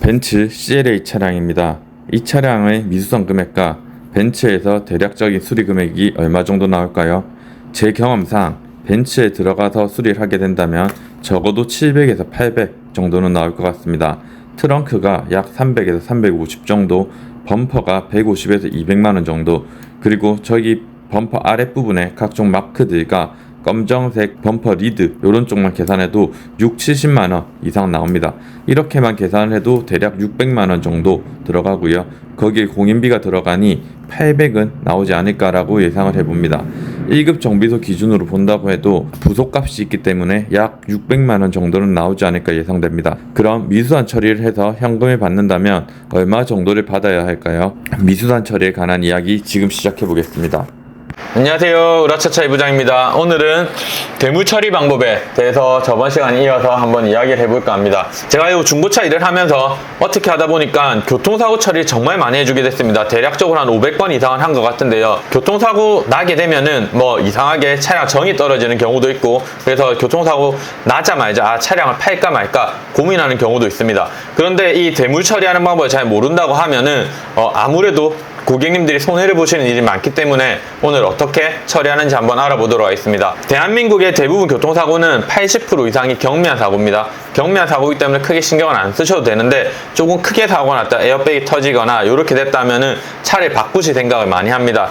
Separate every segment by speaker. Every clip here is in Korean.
Speaker 1: 벤츠 CLA 차량입니다. 이 차량의 미수선 금액과 벤츠에서 대략적인 수리 금액이 얼마 정도 나올까요? 제 경험상 벤츠에 들어가서 수리를 하게 된다면 적어도 700에서 800 정도는 나올 것 같습니다. 트렁크가 약 300에서 350 정도, 범퍼가 150에서 200만원 정도, 그리고 저기 범퍼 아랫부분에 각종 마크들과 검정색 범퍼 리드 요런 쪽만 계산해도 6, 70만원 이상 나옵니다. 이렇게만 계산을 해도 대략 600만원 정도 들어가고요. 거기에 공인비가 들어가니 800은 나오지 않을까라고 예상을 해봅니다. 1급 정비소 기준으로 본다고 해도 부속값이 있기 때문에 약 600만원 정도는 나오지 않을까 예상됩니다. 그럼 미수선 처리를 해서 현금을 받는다면 얼마 정도를 받아야 할까요? 미수선 처리에 관한 이야기 지금 시작해 보겠습니다.
Speaker 2: 안녕하세요, 으라차차 이부장입니다. 오늘은 대물 처리 방법에 대해서 저번 시간에 이어서 한번 이야기를 해볼까 합니다. 제가 이 중고차 일을 하면서 어떻게 하다 보니까 교통사고 처리를 정말 많이 해주게 됐습니다. 대략적으로 한 500번 이상은 한 것 같은데요. 교통사고 나게 되면은 뭐 이상하게 차량 정이 떨어지는 경우도 있고, 그래서 교통사고 나자마자 차량을 팔까 말까 고민하는 경우도 있습니다. 그런데 이 대물 처리하는 방법을 잘 모른다고 하면은 아무래도 고객님들이 손해를 보시는 일이 많기 때문에 오늘 어떻게 처리하는지 한번 알아보도록 하겠습니다. 대한민국의 대부분 교통사고는 80% 이상이 경미한 사고입니다. 경미한 사고이기 때문에 크게 신경을 안 쓰셔도 되는데, 조금 크게 사고가 났다, 에어백이 터지거나 이렇게 됐다면은 차를 바꾸실 생각을 많이 합니다.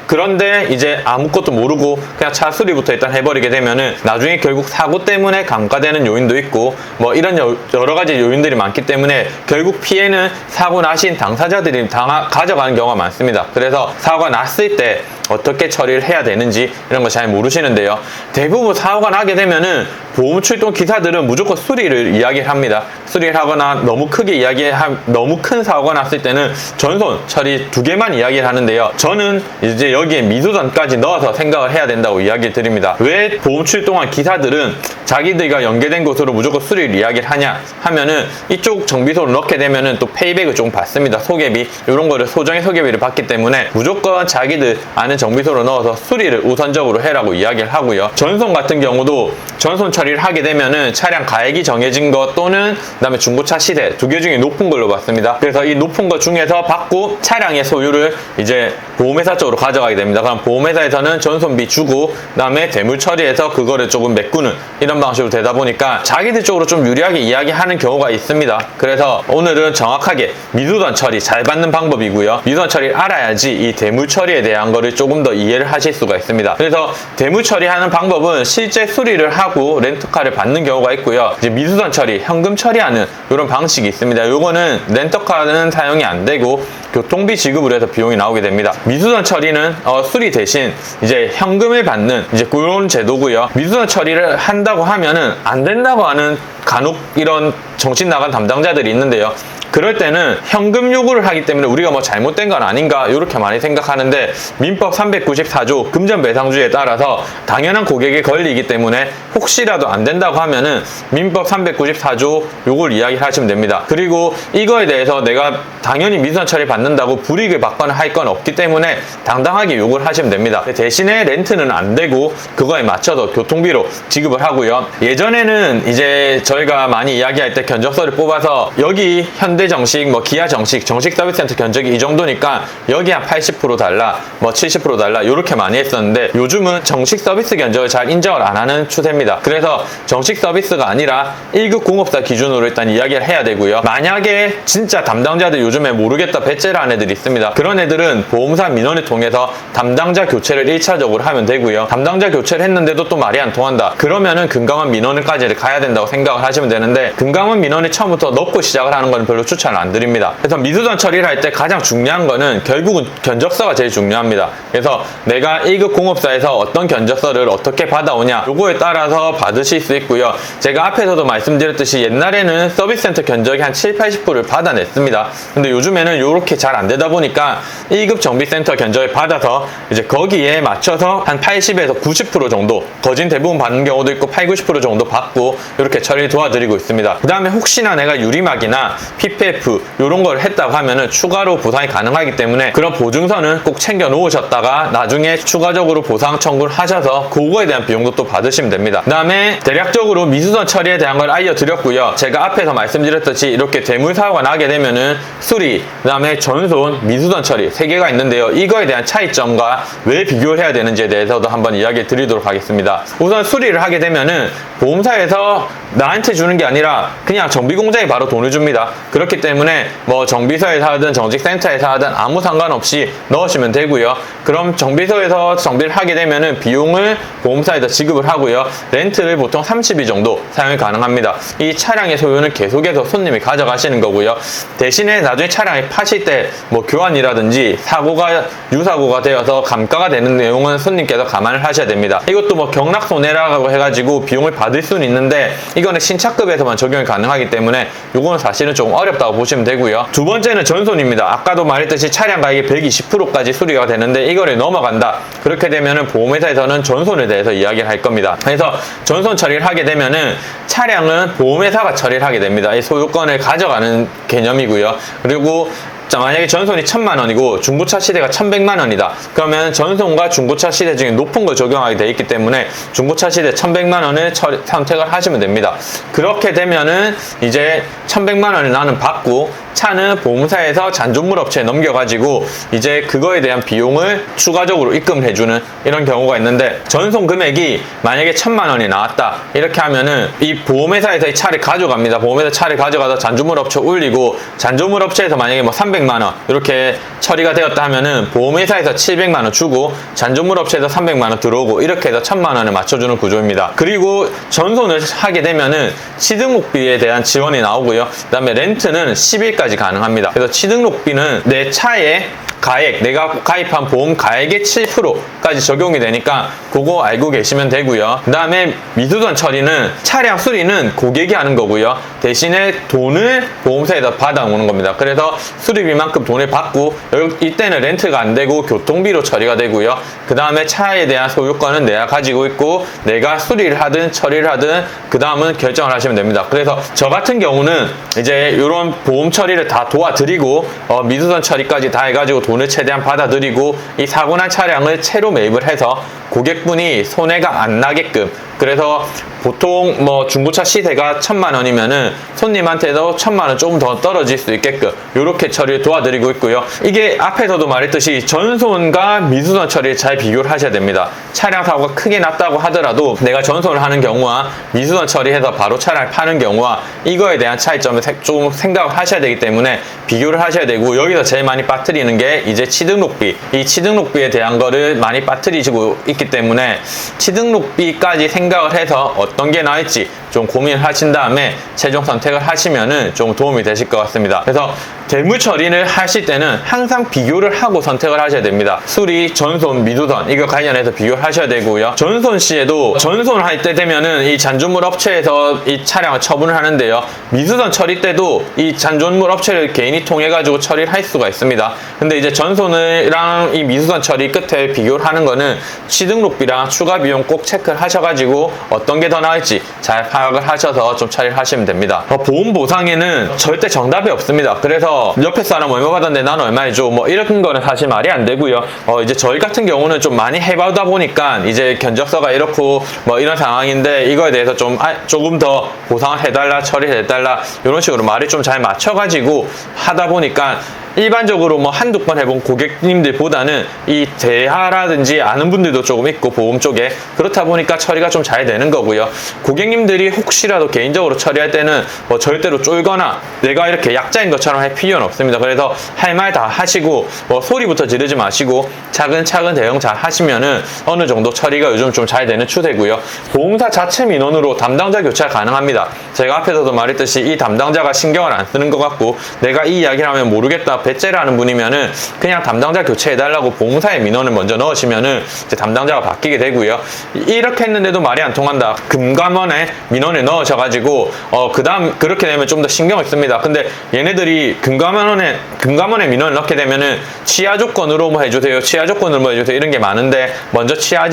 Speaker 2: 그런데 이제 아무것도 모르고 그냥 차 수리부터 일단 해버리게 되면은 나중에 결국 사고 때문에 감가되는 요인도 있고, 뭐 이런 여러 가지 요인들이 많기 때문에 결국 피해는 사고 나신 당사자들이 가져가는 경우가 많습니다. 그래서 사고가 났을 때 어떻게 처리를 해야 되는지 이런 거 잘 모르시는데요. 대부분 사고가 나게 되면은 보험 출동 기사들은 무조건 수리를 이야기를 합니다. 수리를 하거나 너무 큰 사고가 났을 때는 전손 처리 2개만 이야기를 하는데요. 저는 이제 여기에 미수선까지 넣어서 생각을 해야 된다고 이야기를 드립니다. 왜 보험 출동한 기사들은 자기들과 연계된 곳으로 무조건 수리를 이야기를 하냐 하면은, 이쪽 정비소를 넣게 되면은 또 페이백을 조금 받습니다. 소개비 이런 거를 소정의 소개비를 받기 때문에 무조건 자기들 아는 정비소로 넣어서 수리를 우선적으로 해라고 이야기를 하고요. 전손 같은 경우도 전손 처리를 하게 되면은 차량 가액이 정해진 것 또는 그다음에 중고차 시세 2개 중에 높은 걸로 받습니다. 그래서 이 높은 것 중에서 받고 차량의 소유를 이제 보험회사 쪽으로 가져가게 됩니다. 그럼 보험회사에서는 전손비 주고 그다음에 대물 처리해서 그거를 조금 메꾸는 이런 방식으로 되다 보니까 자기들 쪽으로 좀 유리하게 이야기하는 경우가 있습니다. 그래서 오늘은 정확하게 미수선 처리 잘 받는 방법이고요. 미수선 처리를 알아야지 이 대물 처리에 대한 거를 조금 더 이해를 하실 수가 있습니다. 그래서 대물 처리하는 방법은 실제 수리를 하고 렌터카를 받는 경우가 있고요. 이제 미수선 처리, 현금 처리하는 이런 방식이 있습니다. 요거는 렌터카는 사용이 안 되고 교통비 지급을 해서 비용이 나오게 됩니다. 미수선 처리는 수리 대신 이제 현금을 받는 이제 그런 제도고요. 미수선 처리를 한다고 하면은 안 된다고 하는 간혹 이런 정신 나간 담당자들이 있는데요. 그럴 때는 현금 요구를 하기 때문에 우리가 뭐 잘못된 건 아닌가 이렇게 많이 생각하는데, 민법 394조 금전배상주의에 따라서 당연한 고객의 권리이기 때문에 혹시라도 안 된다고 하면은 민법 394조 요걸 이야기하시면 됩니다. 그리고 이거에 대해서 내가 당연히 미수선 처리 받는다고 불이익을 받거나 할 건 없기 때문에 당당하게 요구를 하시면 됩니다. 대신에 렌트는 안 되고 그거에 맞춰서 교통비로 지급을 하고요. 예전에는 이제 저희가 많이 이야기할 때 견적서를 뽑아서 여기 현대 정식, 뭐 기아 정식 서비스 센터 견적이 이 정도니까 여기 한 80% 달라, 뭐 70% 달라 이렇게 많이 했었는데, 요즘은 정식 서비스 견적을 잘 인정을 안 하는 추세입니다. 그래서 정식 서비스가 아니라 1급 공업사 기준으로 일단 이야기를 해야 되고요. 만약에 진짜 담당자들 요즘에 모르겠다 배째라는 애들이 있습니다. 그런 애들은 보험사 민원을 통해서 담당자 교체를 1차적으로 하면 되고요. 담당자 교체를 했는데도 또 말이 안 통한다 그러면은 금감원 민원을까지 가야 된다고 생각을 하시면 되는데, 금감원 민원을 처음부터 넣고 시작을 하는 건 별로 추천을 안 드립니다. 그래서 미수선 처리를 할 때 가장 중요한 거는 결국은 견적서가 제일 중요합니다. 그래서 내가 1급 공업사에서 어떤 견적서를 어떻게 받아오냐 요거에 따라서 받으실 수 있고요. 제가 앞에서도 말씀드렸듯이 옛날에는 서비스센터 견적이 한 7, 80%를 받아냈습니다. 근데 요즘에는 요렇게 잘 안 되다 보니까 1급 정비센터 견적을 받아서 이제 거기에 맞춰서 한 80에서 90% 정도, 거진 대부분 받는 경우도 있고 80, 90% 정도 받고 이렇게 처리를 도와드리고 있습니다. 그 다음에 혹시나 내가 유리막이나 PPF 이런 걸 했다고 하면은 추가로 보상이 가능하기 때문에 그런 보증서는 꼭 챙겨 놓으셨다가 나중에 추가적으로 보상 청구를 하셔서 그거에 대한 비용도 또 받으시면 됩니다. 그 다음에 대략적으로 미수선 처리에 대한 걸 알려드렸고요. 제가 앞에서 말씀드렸듯이 이렇게 대물 사고가 나게 되면은 수리, 그 다음에 전손, 미수선 처리 3개가 있는데요. 이거에 대한 차이점과 왜 비교를 해야 되는지에 대해서도 한번 이야기 드리도록 하겠습니다. 우선 수리를 하게 되면은 보험사에서 나한테 주는 게 아니라 그냥 정비공장에 바로 돈을 줍니다. 그렇기 때문에 뭐 정비소에서 하든 정직센터에서 하든 아무 상관없이 넣으시면 되고요. 그럼 정비소에서 정비를 하게 되면은 비용을 보험사에다 지급을 하고요. 렌트를 보통 30일 정도 사용이 가능합니다. 이 차량의 소유는 계속해서 손님이 가져가시는 거고요. 대신에 나중에 차량을 파실 때 뭐 교환이라든지 사고가 유사고가 되어서 감가가 되는 내용은 손님께서 감안을 하셔야 됩니다. 이것도 뭐 경락 손해라고 해가지고 비용을 받을 수는 있는데 이거는 신차급에서만 적용이 가능하기 때문에 이거는 사실은 조금 어렵다고 보시면 되고요. 두 번째는 전손입니다. 아까도 말했듯이 차량 가격의 120%까지 수리가 되는데 이거를 넘어간다. 그렇게 되면은 보험회사에서는 전손에 대해서 이야기를 할 겁니다. 그래서 전손 처리를 하게 되면은 차량은 보험회사가 처리를 하게 됩니다. 이 소유권을 가져가는 개념이고요. 그리고 만약에 전손이 1000만 원이고 중고차 시대가 1100만 원이다. 그러면 전손과 중고차 시대 중에 높은 걸 적용하게 돼 있기 때문에 중고차 시대 1100만 원을 선택을 하시면 됩니다. 그렇게 되면은 이제 1100만 원을 나는 받고 차는 보험사에서 잔존물 업체에 넘겨가지고 이제 그거에 대한 비용을 추가적으로 입금을 해주는 이런 경우가 있는데, 전손 금액이 만약에 1000만 원이 나왔다 이렇게 하면은 이 보험회사에서 이 차를 가져갑니다. 보험회사 차를 가져가서 잔존물 업체 올리고, 잔존물 업체에서 만약에 뭐 300만 원 이렇게 처리가 되었다 하면은 보험회사에서 700만 원 주고 잔존물 업체에서 300만 원 들어오고 이렇게 해서 1000만 원을 맞춰주는 구조입니다. 그리고 전손을 하게 되면은 취등록비에 대한 지원이 나오고요. 그 다음에 렌트는 10일까지 가능합니다. 그래서 취등록비는 내 차에 가액, 내가 가입한 보험 가액의 7%까지 적용이 되니까 그거 알고 계시면 되고요. 그 다음에 미수선 처리는 차량 수리는 고객이 하는 거고요. 대신에 돈을 보험사에다 받아오는 겁니다. 그래서 수리비만큼 돈을 받고 이때는 렌트가 안 되고 교통비로 처리가 되고요. 그 다음에 차에 대한 소유권은 내가 가지고 있고 내가 수리를 하든 처리를 하든 그 다음은 결정을 하시면 됩니다. 그래서 저 같은 경우는 이제 이런 보험 처리를 다 도와드리고 미수선 처리까지 다 해가지고 돈을 최대한 받아들이고 이 사고난 차량을 채로 매입을 해서 고객분이 손해가 안 나게끔, 그래서 보통 뭐 중고차 시세가 1000만 원이면은 손님한테도 1000만 원 조금 더 떨어질 수 있게끔 이렇게 처리를 도와드리고 있고요. 이게 앞에서도 말했듯이 전손과 미수선 처리를 잘 비교를 하셔야 됩니다. 차량 사고가 크게 났다고 하더라도 내가 전손을 하는 경우와 미수선 처리해서 바로 차량을 파는 경우와 이거에 대한 차이점을 좀 생각을 하셔야 되기 때문에 비교를 하셔야 되고, 여기서 제일 많이 빠뜨리는 게 이제 취등록비, 이 취등록비에 대한 거를 많이 빠뜨리시고 있기 때문에 취등록비까지 생각을 해서 어떤 게 나을지 좀 고민을 하신 다음에 최종 선택을 하시면은 좀 도움이 되실 것 같습니다. 그래서 대물 처리를 하실 때는 항상 비교를 하고 선택을 하셔야 됩니다. 수리, 전손, 미수선 이거 관련해서 비교를 하셔야 되고요. 전손 시에도 전손을 할 때 되면은 이 잔존물 업체에서 이 차량을 처분을 하는데요. 미수선 처리 때도 이 잔존물 업체를 개인이 통해 가지고 처리를 할 수가 있습니다. 근데 이제 전손이랑 이 미수선 처리 끝에 비교를 하는 거는 취등록비랑 추가 비용 꼭 체크를 하셔가지고 어떤 게 더 나을지 잘 파악을 하셔서 좀 처리를 하시면 됩니다. 보험 보상에는 절대 정답이 없습니다. 그래서 옆에 사람 얼마 받았는데 나는 얼마 해줘 뭐 이런 거는 사실 말이 안 되고요. 이제 저희 같은 경우는 좀 많이 해보다 보니까 이제 견적서가 이렇고 뭐 이런 상황인데 이거에 대해서 좀 조금 더 보상을 해달라, 처리해달라 이런 식으로 말을 좀 잘 맞춰가지고 하다 보니까 일반적으로 뭐 한두 번 해본 고객님들보다는 이 대하라든지 아는 분들도 조금 있고 보험 쪽에, 그렇다 보니까 처리가 좀 잘 되는 거고요. 고객님들이 혹시라도 개인적으로 처리할 때는 뭐 절대로 쫄거나 내가 이렇게 약자인 것처럼 할 필요는 없습니다. 그래서 할 말 다 하시고 뭐 소리부터 지르지 마시고 차근차근 대응 잘 하시면은 어느 정도 처리가 요즘 좀 잘 되는 추세고요. 보험사 자체 민원으로 담당자 교체가 가능합니다. 제가 앞에서도 말했듯이 이 담당자가 신경을 안 쓰는 것 같고 내가 이 이야기를 하면 모르겠다, 배째를 하는 분이면은 그냥 담당자 교체해달라고 보험사에 민원을 먼저 넣으시면은 이제 담당자가 바뀌게 되고요. 이렇게 했는데도 말이 안 통한다. 금감원에 민원을 넣으셔가지고 그다음 그렇게 되면 좀 더 신경을 씁니다. 근데 얘네들이 금감원에 민원을 넣게 되면은 치아 조건으로 뭐 해주세요, 치아 조건으로 뭐 해주세요 이런 게 많은데 먼저 치아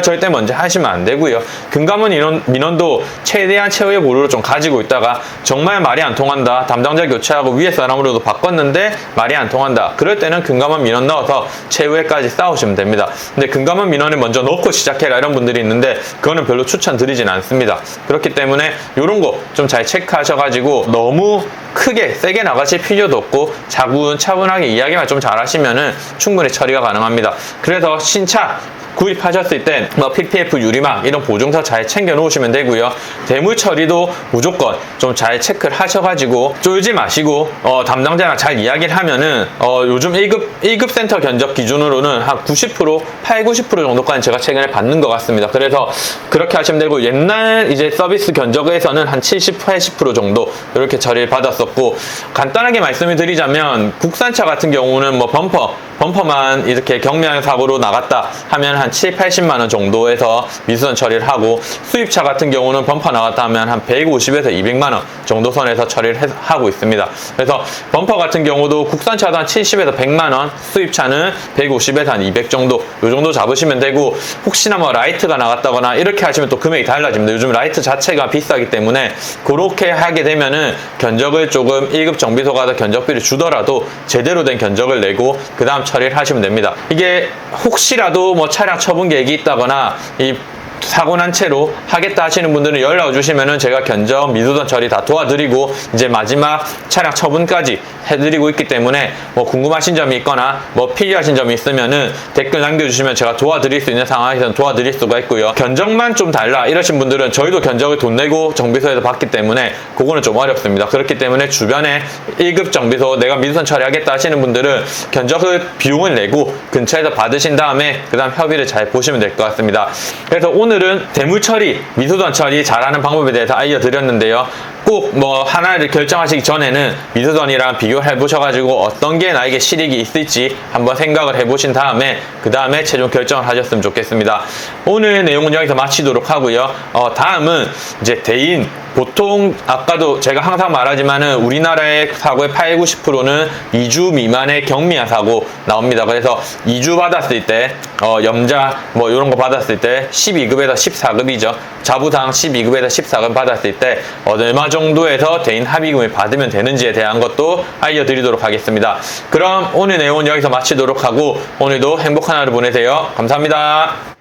Speaker 2: 절대 먼저 하시면 안 되고요. 금감원 민원도 최대한 최후의 보루로 좀 가지고 있다가 정말 말이 안 통한다, 담당자 교체하고 위에 사람으로도 바꿨는데 말이 안 통한다, 그럴 때는 금감원 민원 넣어서 최후에까지 싸우시면 됩니다. 근데 금감원 민원을 먼저 넣고 시작해라 이런 분들이 있는데 그거는 별로 추천드리진 않습니다. 그렇기 때문에 이런 거 좀 잘 체크하셔가지고 너무 크게 세게 나가실 필요도 없고 차분하게 이야기만 좀 잘 하시면은 충분히 처리가 가능합니다. 그래서 신차 구입하셨을 때 뭐 PPF 유리막 이런 보증서 잘 챙겨 놓으시면 되고요. 대물 처리도 무조건 좀 잘 체크를 하셔가지고 쫄지 마시고 담당자랑 잘 이야기를 하면은 요즘 1급 센터 견적 기준으로는 한 90%, 80, 90% 정도까지 제가 최근에 받는 것 같습니다. 그래서 그렇게 하시면 되고 옛날 이제 서비스 견적에서는 한 70, 80% 정도 이렇게 처리를 받았었고 간단하게 말씀을 드리자면 국산차 같은 경우는 뭐 범퍼만 이렇게 경미한 사고로 나갔다 하면 한 7, 80만 원 정도에서 미수선 처리를 하고 수입차 같은 경우는 범퍼 나갔다 하면 한 150에서 200만 원 정도 선에서 처리를 하고 있습니다. 그래서 범퍼 같은 경우도 국산차도 한 70에서 100만 원, 수입차는 150에서 한 200 정도 요 정도 잡으시면 되고 혹시나 뭐 라이트가 나갔다거나 이렇게 하시면 또 금액이 달라집니다. 요즘 라이트 자체가 비싸기 때문에 그렇게 하게 되면은 견적을 조금 1급 정비소가 더 견적비를 주더라도 제대로 된 견적을 내고 그 다음 처리를 하시면 됩니다. 이게 혹시라도 뭐 차량 처분 계획이 있다거나 이 사고 난 채로 하겠다 하시는 분들은 연락을 주시면은 제가 견적, 미수선 처리 다 도와드리고 이제 마지막 차량 처분까지 해드리고 있기 때문에 뭐 궁금하신 점이 있거나 뭐 필요하신 점이 있으면은 댓글 남겨주시면 제가 도와드릴 수 있는 상황에서는 도와드릴 수가 있고요. 견적만 좀 달라 이러신 분들은 저희도 견적을 돈 내고 정비소에서 받기 때문에 그거는 좀 어렵습니다. 그렇기 때문에 주변에 1급 정비소 내가 미수선 처리하겠다 하시는 분들은 견적을 비용을 내고 근처에서 받으신 다음에 그 다음 협의를 잘 보시면 될 것 같습니다. 그래서 오늘은 대물 처리, 미수선 처리 잘하는 방법에 대해서 알려드렸는데요. 꼭 뭐 하나를 결정하시기 전에는 미수선이랑 비교를 해보셔가지고 어떤 게 나에게 실익이 있을지 한번 생각을 해보신 다음에 그 다음에 최종 결정을 하셨으면 좋겠습니다. 오늘 내용은 여기서 마치도록 하고요. 다음은 이제 대인 보통 아까도 제가 항상 말하지만은 우리나라의 사고의 80, 90%는 2주 미만의 경미한 사고 나옵니다. 그래서 2주 받았을 때 염자 뭐 이런 거 받았을 때 12급에서 14급이죠. 자부상 12급에서 14급 받았을 때 얼마 정도에서 대인 합의금을 받으면 되는지에 대한 것도 알려드리도록 하겠습니다. 그럼 오늘 내용은 여기서 마치도록 하고 오늘도 행복한 하루 보내세요. 감사합니다.